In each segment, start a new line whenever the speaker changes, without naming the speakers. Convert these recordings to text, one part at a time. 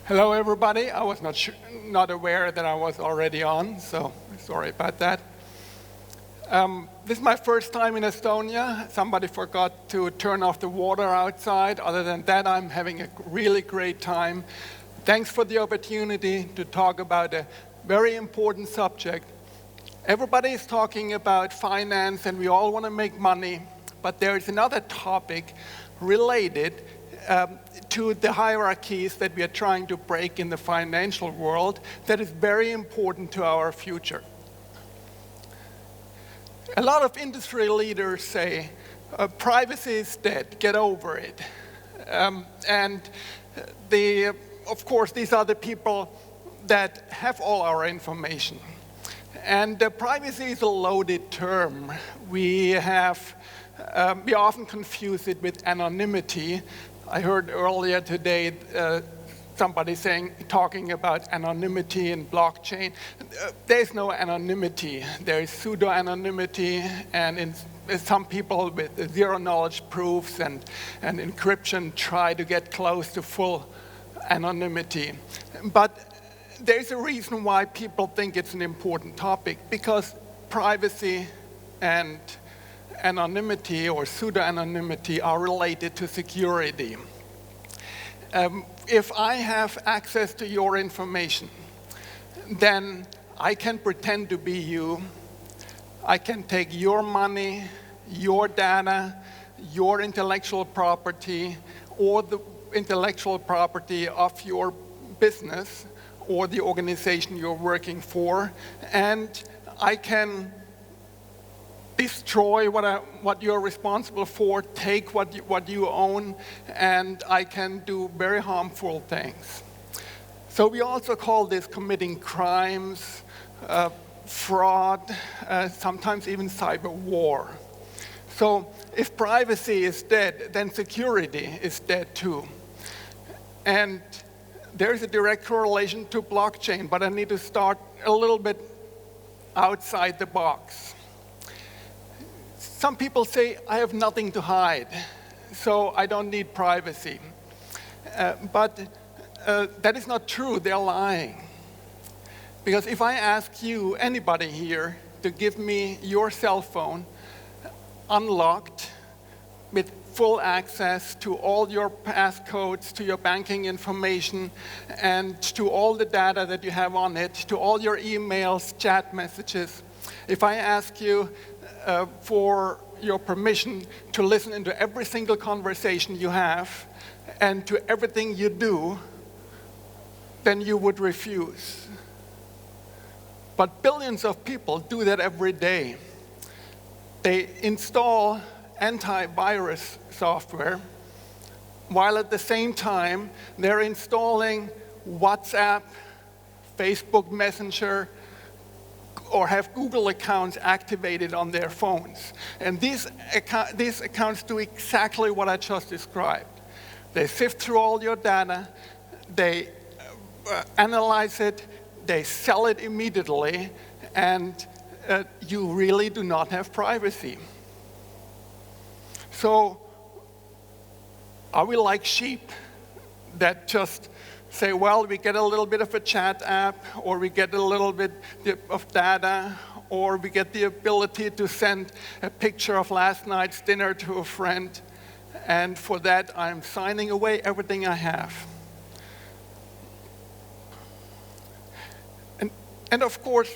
Hello, everybody. I was not aware that I was already on, so sorry about that. This is my first time in Estonia. Somebody forgot to turn off the water outside. Other than that, I'm having a really great time. Thanks for the opportunity to talk about a very important subject. Everybody is talking about finance, and we all want to make money, but there is another topic related to the hierarchies that we are trying to break in the financial world that is very important to our future. A lot of industry leaders say, privacy is dead, get over it. Of course, these are the people that have all our information. And privacy is a loaded term. We often confuse it with anonymity. I heard earlier today somebody talking about anonymity in blockchain. There's no anonymity. There is pseudo-anonymity, and some people with zero-knowledge proofs and encryption try to get close to full anonymity. But there's a reason why people think it's an important topic, because privacy and anonymity or pseudo-anonymity are related to security. If I have access to your information, then I can pretend to be you. I can take your money, your data, your intellectual property, or the intellectual property of your business or the organization you're working for, and I can destroy what you're responsible for, take what you own, and I can do very harmful things. So we also call this committing crimes, fraud, sometimes even cyber war. So if privacy is dead, then security is dead too. And there's a direct correlation to blockchain, but I need to start a little bit outside the box. Some people say, I have nothing to hide, so I don't need privacy. But that is not true, they're lying. Because if I ask you, anybody here, to give me your cell phone unlocked with full access to all your passcodes, to your banking information, and to all the data that you have on it, to all your emails, chat messages, if I ask you for your permission to listen into every single conversation you have and to everything you do, then you would refuse. But billions of people do that every day. They install antivirus software, while at the same time they're installing WhatsApp, Facebook Messenger, or have Google accounts activated on their phones. And these accounts do exactly what I just described. They sift through all your data, they analyze it, they sell it immediately, and you really do not have privacy. So, are we like sheep that just say, well, we get a little bit of a chat app, or we get a little bit of data, or we get the ability to send a picture of last night's dinner to a friend, and for that I'm signing away everything I have. And of course,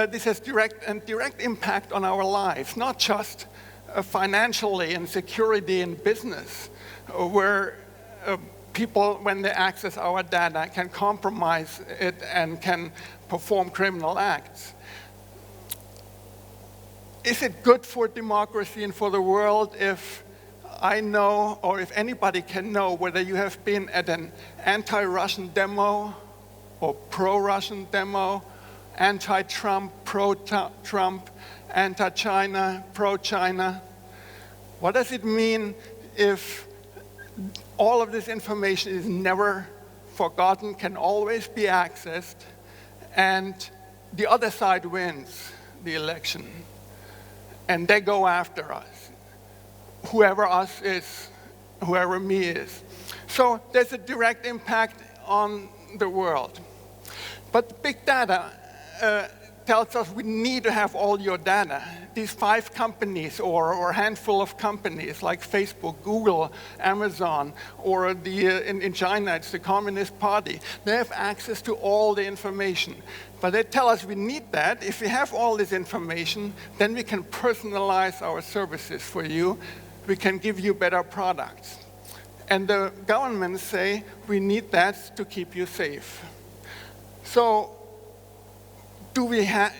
this has direct impact on our lives, not just financially and security in business, where people, when they access our data, can compromise it and can perform criminal acts. Is it good for democracy and for the world if I know, or if anybody can know, whether you have been at an anti-Russian demo or pro-Russian demo, anti-Trump, pro-Trump, anti-China, pro-China? What does it mean if all of this information is never forgotten, can always be accessed, and the other side wins the election, and they go after us, whoever us is, whoever me is? So there's a direct impact on the world. But big data tells us we need to have all your data. These 5 companies or a handful of companies like Facebook, Google, Amazon, or in China, it's the Communist Party. They have access to all the information. But they tell us we need that. If we have all this information, then we can personalize our services for you. We can give you better products. And the governments say we need that to keep you safe. So do we have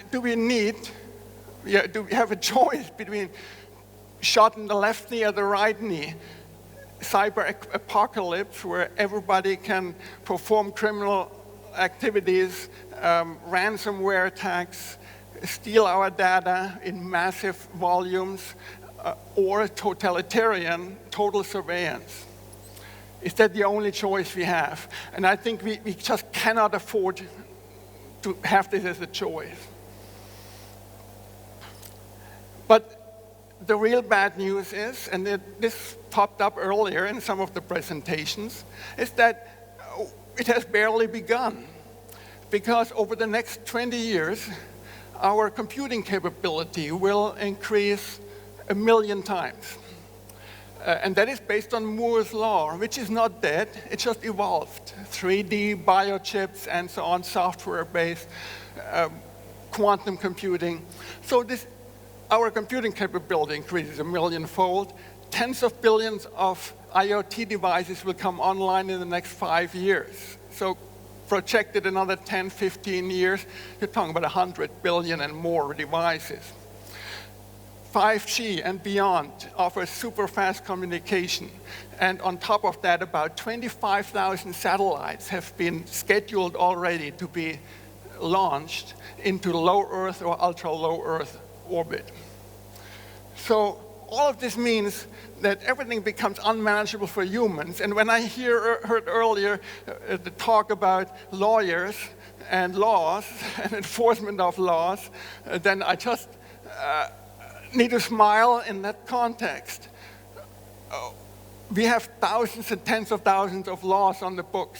a choice between shot in the left knee or the right knee, cyber apocalypse where everybody can perform criminal activities, ransomware attacks, steal our data in massive volumes, or totalitarian total surveillance? Is that the only choice we have? And I think we just cannot afford to have this as a choice. But the real bad news is, and this popped up earlier in some of the presentations, is that it has barely begun. Because over the next 20 years, our computing capability will increase 1 million times. And that is based on Moore's law, which is not dead, it just evolved. 3D, biochips, and so on, software-based, quantum computing. So our computing capability increases 1 million-fold. Tens of billions of IoT devices will come online in the next 5 years. So projected another 10, 15 years, you're talking about 100 billion and more devices. 5G and beyond offers super fast communication. And on top of that, about 25,000 satellites have been scheduled already to be launched into low Earth or ultra low Earth orbit. So all of this means that everything becomes unmanageable for humans. And when I heard earlier the talk about lawyers and laws and enforcement of laws, then I just need to smile in that context. We have thousands and tens of thousands of laws on the books.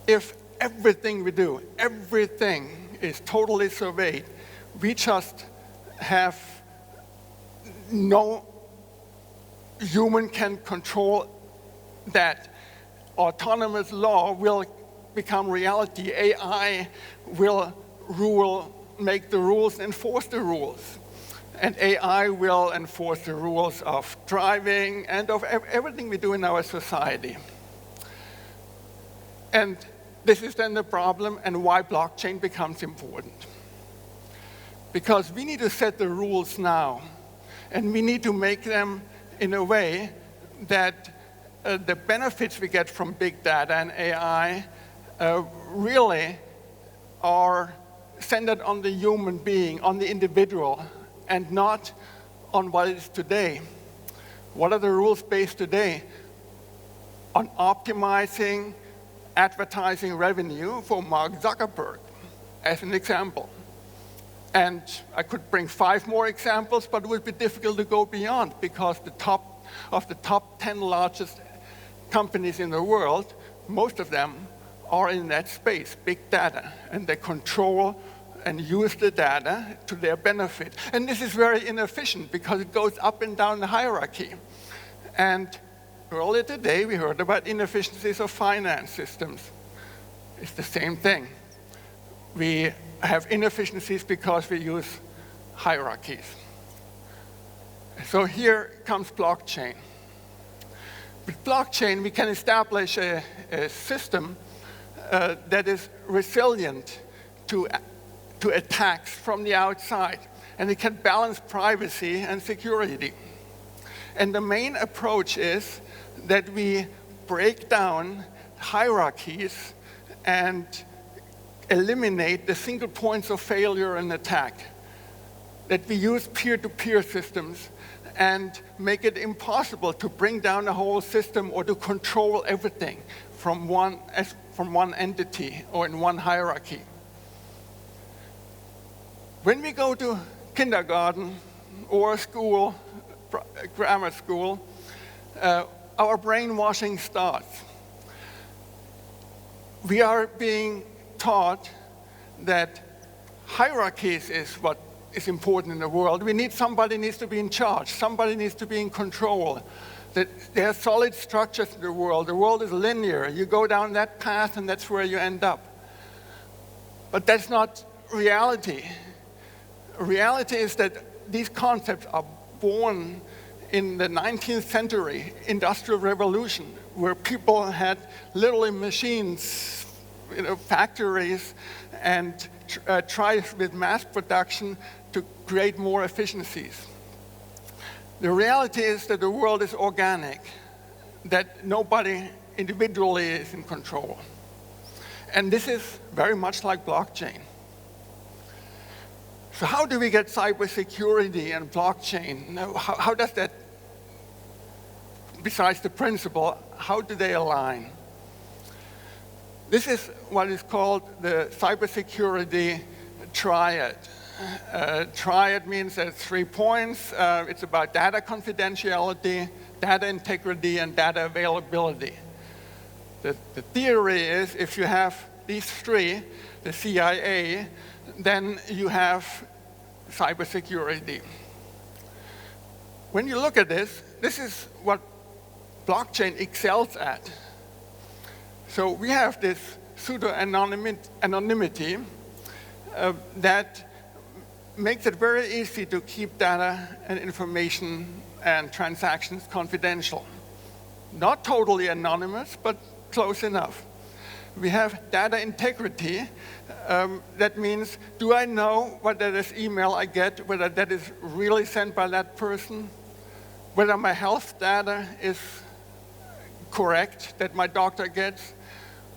If everything we do, everything is totally surveyed, we just have no human can control that. Autonomous law will become reality. AI will make the rules, enforce the rules. And AI will enforce the rules of driving and of everything we do in our society. And this is then the problem and why blockchain becomes important. Because we need to set the rules now, and we need to make them in a way that the benefits we get from big data and AI really are centered on the human being, on the individual, and not on what it is today. What are the rules based today? On optimizing advertising revenue for Mark Zuckerberg, as an example. And I could bring 5 more examples, but it would be difficult to go beyond because the top 10 largest companies in the world, most of them are in that space, big data, and they control and use the data to their benefit. And this is very inefficient because it goes up and down the hierarchy. And earlier today, we heard about inefficiencies of finance systems. It's the same thing. We have inefficiencies because we use hierarchies. So here comes blockchain. With blockchain, we can establish a system that is resilient to attacks from the outside, and it can balance privacy and security. And the main approach is that we break down hierarchies and eliminate the single points of failure and attack. That we use peer-to-peer systems and make it impossible to bring down a whole system or to control everything from one entity or in one hierarchy. When we go to kindergarten or school, grammar school, our brainwashing starts. we are being taught that hierarchies is what is important in the world. Somebody needs to be in charge. Somebody needs to be in control. That there are solid structures in the world. The world is linear. You go down that path and that's where you end up. But that's not reality. Reality is that these concepts are born in the 19th century industrial revolution, where people had literally machines, factories, and tried with mass production to create more efficiencies. The reality is that the world is organic, that nobody individually is in control. And this is very much like blockchain. So how do we get cybersecurity and blockchain? How does that, besides the principle, how do they align? This is what is called the cybersecurity triad. Triad means there's 3 points. It's about data confidentiality, data integrity, and data availability. The theory is if you have these 3, the CIA, then you have cybersecurity. When you look at this, this is what blockchain excels at. So we have this pseudo-anonymity that makes it very easy to keep data and information and transactions confidential. Not totally anonymous, but close enough. We have data integrity. That means, do I know whether this email I get, whether that is really sent by that person? Whether my health data is correct, that my doctor gets?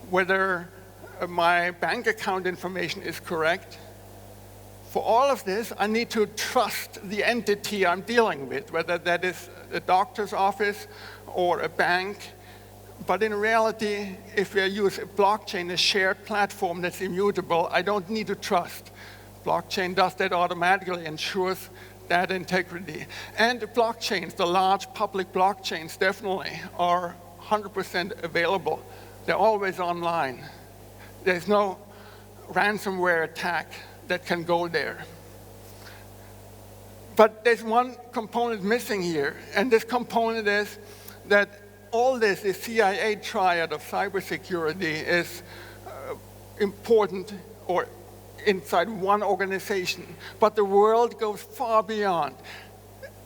Whether my bank account information is correct? For all of this, I need to trust the entity I'm dealing with, whether that is a doctor's office or a bank. But in reality, if we use a blockchain, a shared platform that's immutable, I don't need to trust. Blockchain does that automatically, ensures data integrity. And the blockchains, the large public blockchains, definitely are 100% available. They're always online. There's no ransomware attack that can go there. But there's one component missing here, and this component is that all this, the CIA triad of cybersecurity, is important or inside one organization. But the world goes far beyond.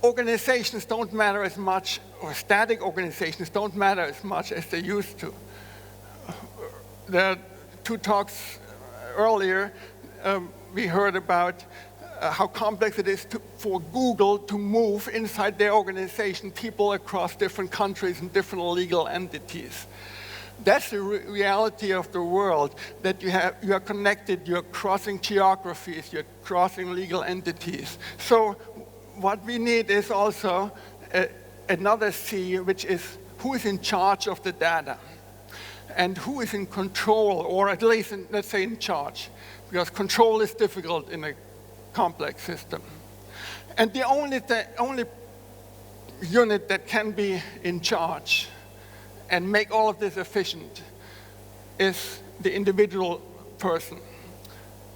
Organizations don't matter as much, or static organizations don't matter as much as they used to. There are 2 talks earlier, we heard about how complex it is for Google to move inside their organization people across different countries and different legal entities. That's the reality of the world, that you are connected, you're crossing geographies, you're crossing legal entities. So what we need is also another C, which is who is in charge of the data and who is in control, or at least, let's say, in charge, because control is difficult in a complex system. And the only unit that can be in charge and make all of this efficient is the individual person.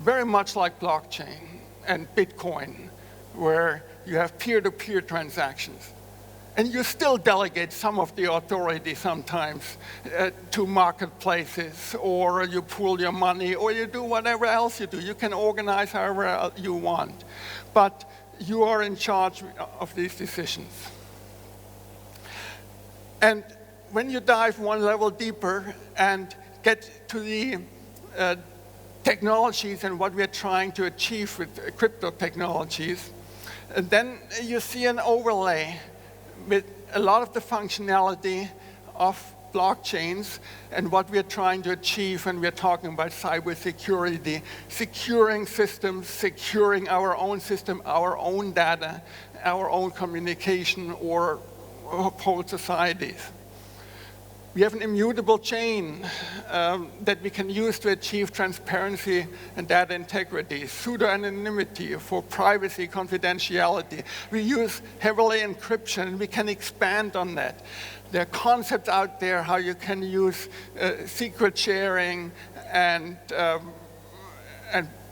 Very much like blockchain and Bitcoin, where you have peer-to-peer transactions. And you still delegate some of the authority sometimes to marketplaces, or you pool your money, or you do whatever else you do. You can organize however you want. But you are in charge of these decisions. And when you dive one level deeper and get to the technologies and what we're trying to achieve with crypto technologies, then you see an overlay with a lot of the functionality of blockchains and what we're trying to achieve when we're talking about cybersecurity, securing systems, securing our own system, our own data, our own communication, or whole societies. We have an immutable chain that we can use to achieve transparency and data integrity, pseudo-anonymity for privacy, confidentiality. We use heavily encryption, and we can expand on that. There are concepts out there how you can use secret sharing and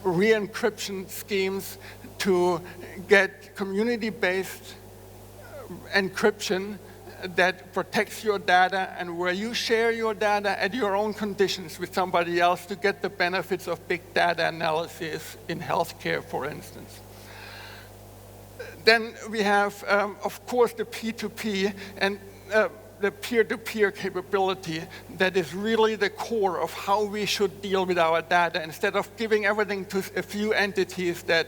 re-encryption schemes to get community-based encryption that protects your data, and where you share your data at your own conditions with somebody else to get the benefits of big data analysis in healthcare, for instance. Then we have, of course, the P2P and the peer-to-peer capability that is really the core of how we should deal with our data, instead of giving everything to a few entities that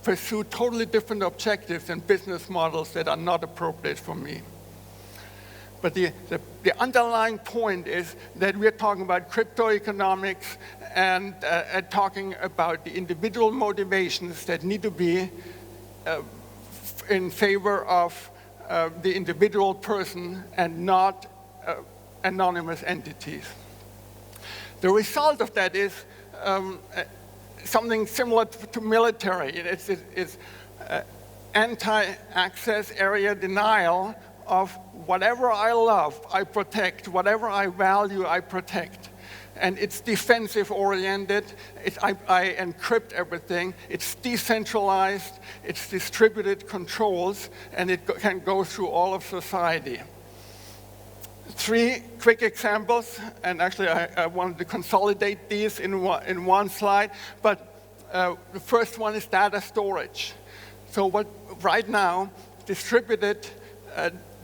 pursue totally different objectives and business models that are not appropriate for me. But the underlying point is that we're talking about crypto economics and talking about the individual motivations that need to be in favor of the individual person and not anonymous entities. The result of that is something similar to military. It's anti-access area denial of whatever I love, I protect. Whatever I value, I protect. And it's defensive-oriented. I encrypt everything. It's decentralized. It's distributed controls, and it can go through all of society. 3 quick examples, and actually I wanted to consolidate these in one slide. But the first one is data storage. So right now, distributed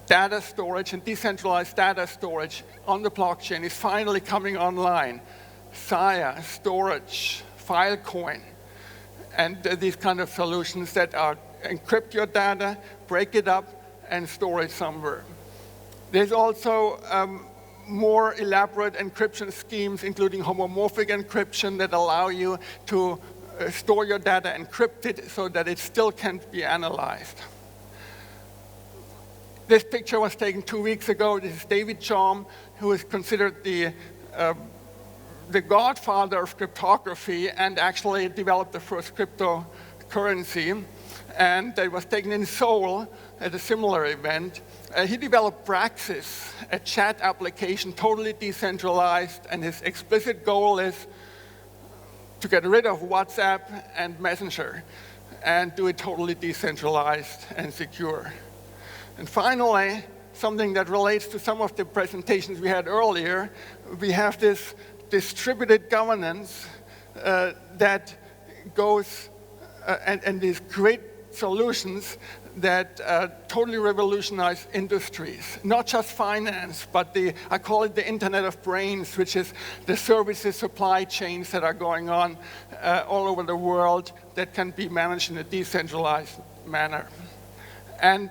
data storage and decentralized data storage on the blockchain is finally coming online. SIA, storage, Filecoin, and these kind of solutions that are encrypt your data, break it up, and store it somewhere. There's also more elaborate encryption schemes, including homomorphic encryption, that allow you to store your data encrypted so that it still can't be analyzed. This picture was taken 2 weeks ago. This is David Chaum, who is considered the godfather of cryptography and actually developed the first cryptocurrency. And it was taken in Seoul at a similar event. He developed Praxis, a chat application, totally decentralized, and his explicit goal is to get rid of WhatsApp and Messenger and do it totally decentralized and secure. And finally, something that relates to some of the presentations we had earlier, we have this distributed governance that goes, and these great solutions that totally revolutionize industries. Not just finance, but I call it the Internet of Brains, which is the services supply chains that are going on all over the world that can be managed in a decentralized manner. And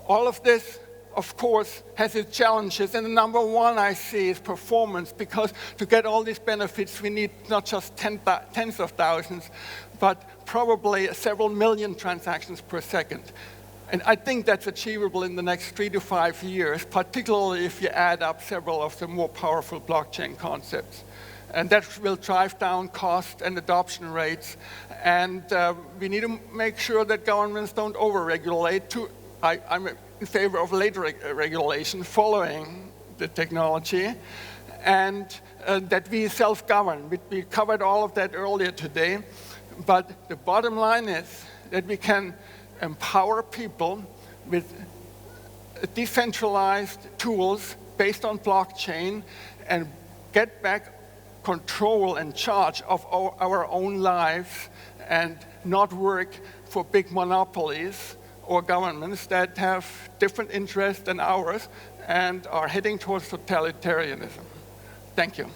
all of this, of course, has its challenges, and the number one I see is performance, because to get all these benefits, we need not just tens of thousands, but probably several million transactions per second. And I think that's achievable in the next 3 to 5 years, particularly if you add up several of the more powerful blockchain concepts. And that will drive down cost and adoption rates. And we need to make sure that governments don't over-regulate. I'm in favor of later regulation following the technology, and that we self-govern. We covered all of that earlier today, but the bottom line is that we can empower people with decentralized tools based on blockchain and get back control and charge of our own lives and not work for big monopolies or governments that have different interests than ours and are heading towards totalitarianism. Thank you.